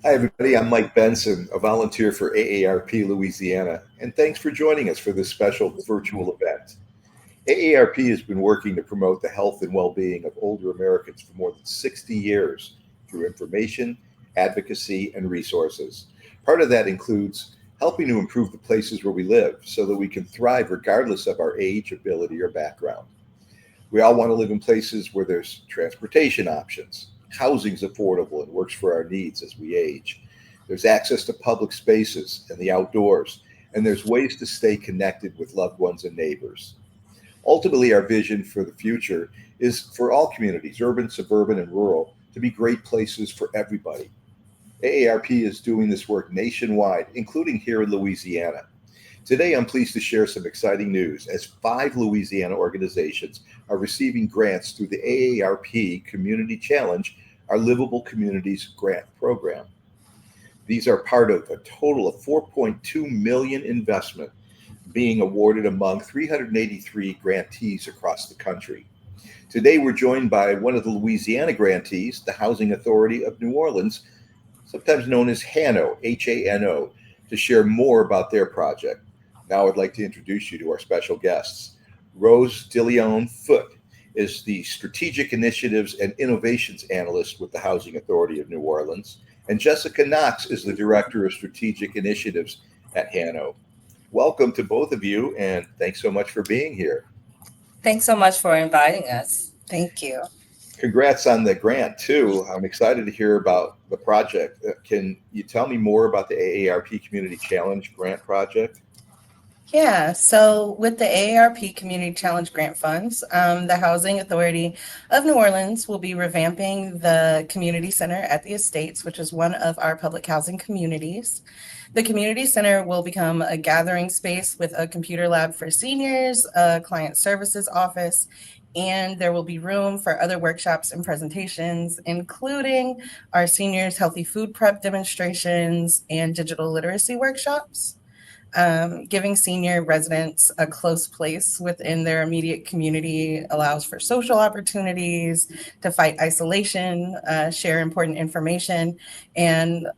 Hi, everybody. I'm Mike Benson, a volunteer for AARP Louisiana, and thanks for joining us for this special virtual event. AARP has been working to promote the health and well being of older Americans for more than 60 years through information, advocacy, and resources. Part of that includes helping to improve the places where we live so that we can thrive regardless of our age, ability, or background. We all want to live in places where there's transportation options, housing's affordable and works for our needs as we age. There's access to public spaces and the outdoors, and there's ways to stay connected with loved ones and neighbors. Ultimately, our vision for the future is for all communities, urban, suburban, and rural, to be great places for everybody. AARP is doing this work nationwide, including here in Louisiana. Today, I'm pleased to share some exciting news as 5 Louisiana organizations are receiving grants through the AARP Community Challenge, our Livable Communities Grant program. These are part of a total of 4.2 million investment being awarded among 383 grantees across the country. Today, we're joined by one of the Louisiana grantees, the Housing Authority of New Orleans, sometimes known as HANO, HANO, to share more about their project. Now I'd like to introduce you to our special guests. Rose DeLeon Foote is the Strategic Initiatives and Innovations Analyst with the Housing Authority of New Orleans, and Jessica Knox is the Director of Strategic Initiatives at HANO. Welcome to both of you, and thanks so much for being here. Thanks so much for inviting us. Thank you. Congrats on the grant, too. I'm excited to hear about the project. Can you tell me more about the AARP Community Challenge Grant project? Yeah, so with the AARP Community Challenge Grant funds, the Housing Authority of New Orleans will be revamping the community center at the Estates, which is one of our public housing communities. The community center will become a gathering space with a computer lab for seniors, a client services office, and there will be room for other workshops and presentations, including our seniors' healthy food prep demonstrations and digital literacy workshops. Giving senior residents a close place within their immediate community allows for social opportunities to fight isolation, share important information, and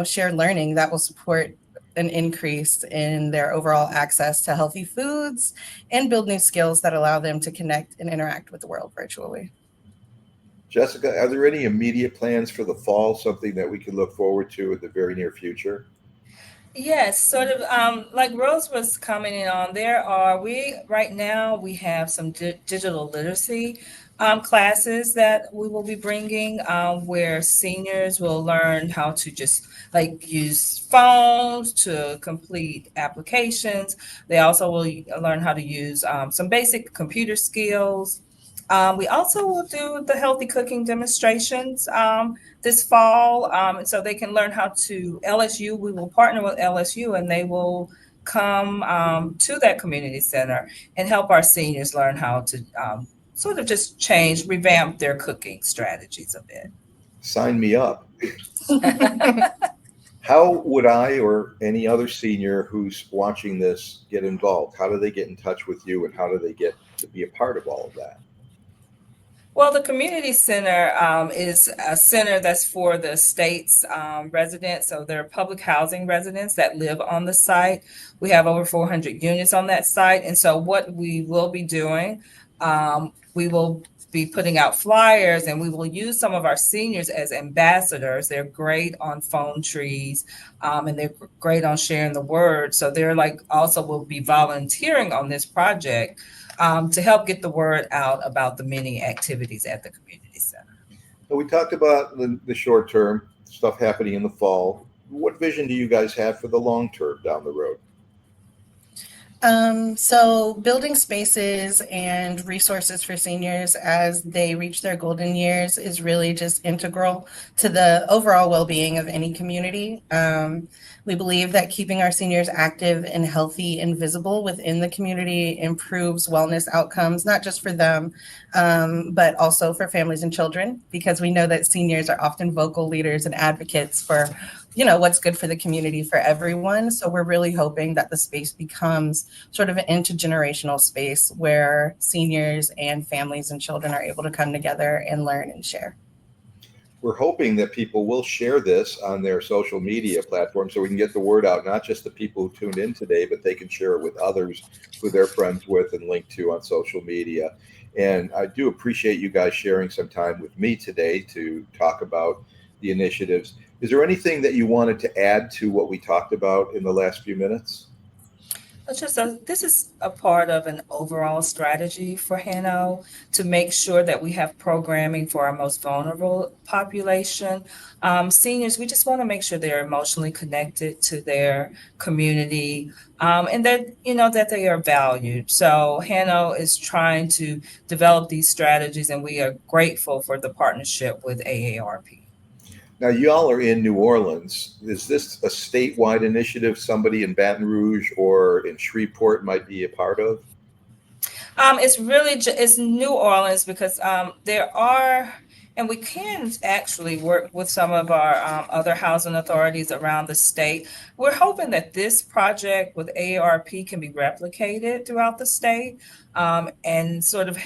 share learning that will support an increase in their overall access to healthy foods and build new skills that allow them to connect and interact with the world virtually. Jessica, are there any immediate plans for the fall, something that we can look forward to in the very near future? Yes, sort of like Rose was commenting on, right now we have some digital literacy classes that we will be bringing where seniors will learn how to just like use phones to complete applications. They also will learn how to use some basic computer skills. We also will do the healthy cooking demonstrations this fall, so they can learn how to LSU. We will partner with LSU, and they will come to that community center and help our seniors learn how to sort of just revamp their cooking strategies a bit. Sign me up. How would I or any other senior who's watching this get involved? How do they get in touch with you, and how do they get to be a part of all of that? Well, the community center is a center that's for the state's residents. So they're public housing residents that live on the site. We have over 400 units on that site. And so what we will be doing, we will be putting out flyers, and we will use some of our seniors as ambassadors. They're great on phone trees, and they're great on sharing the word. So they're like also will be volunteering on this project to help get the word out about the many activities at the community center. So we talked about the short term stuff happening in the fall. What vision do you guys have for the long term down the road? So building spaces and resources for seniors as they reach their golden years is really just integral to the overall well-being of any community. We believe that keeping our seniors active and healthy and visible within the community improves wellness outcomes, not just for them, but also for families and children, because we know that seniors are often vocal leaders and advocates for what's good for the community for everyone. So we're really hoping that the space becomes sort of an intergenerational space where seniors and families and children are able to come together and learn and share. We're hoping that people will share this on their social media platform so we can get the word out, not just the people who tuned in today, but they can share it with others who they're friends with and link to on social media. And I do appreciate you guys sharing some time with me today to talk about the initiatives. Is there anything that you wanted to add to what we talked about in the last few minutes? This is a part of an overall strategy for HANO to make sure that we have programming for our most vulnerable population. Seniors, we just want to make sure they're emotionally connected to their community, and that, that they are valued. So HANO is trying to develop these strategies, and we are grateful for the partnership with AARP. Now, y'all are in New Orleans. Is this a statewide initiative somebody in Baton Rouge or in Shreveport might be a part of? It's really it's New Orleans because there are, and we can actually work with some of our other housing authorities around the state. We're hoping that this project with AARP can be replicated throughout the state, and sort of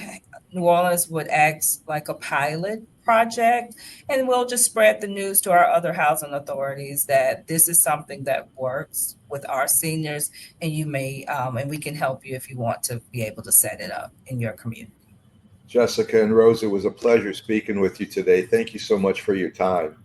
New Orleans would act like a pilot project, and we'll just spread the news to our other housing authorities that this is something that works with our seniors, and you may and we can help you if you want to be able to set it up in your community. Jessica and Rose, it was a pleasure speaking with you today. Thank you so much for your time.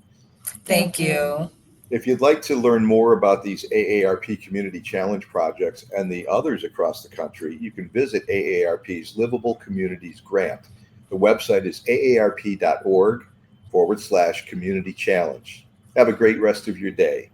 Thank you. If you'd like to learn more about these AARP Community Challenge projects and the others across the country, you can visit AARP's Livable Communities Grant. The website is aarp.org/community challenge. Have a great rest of your day.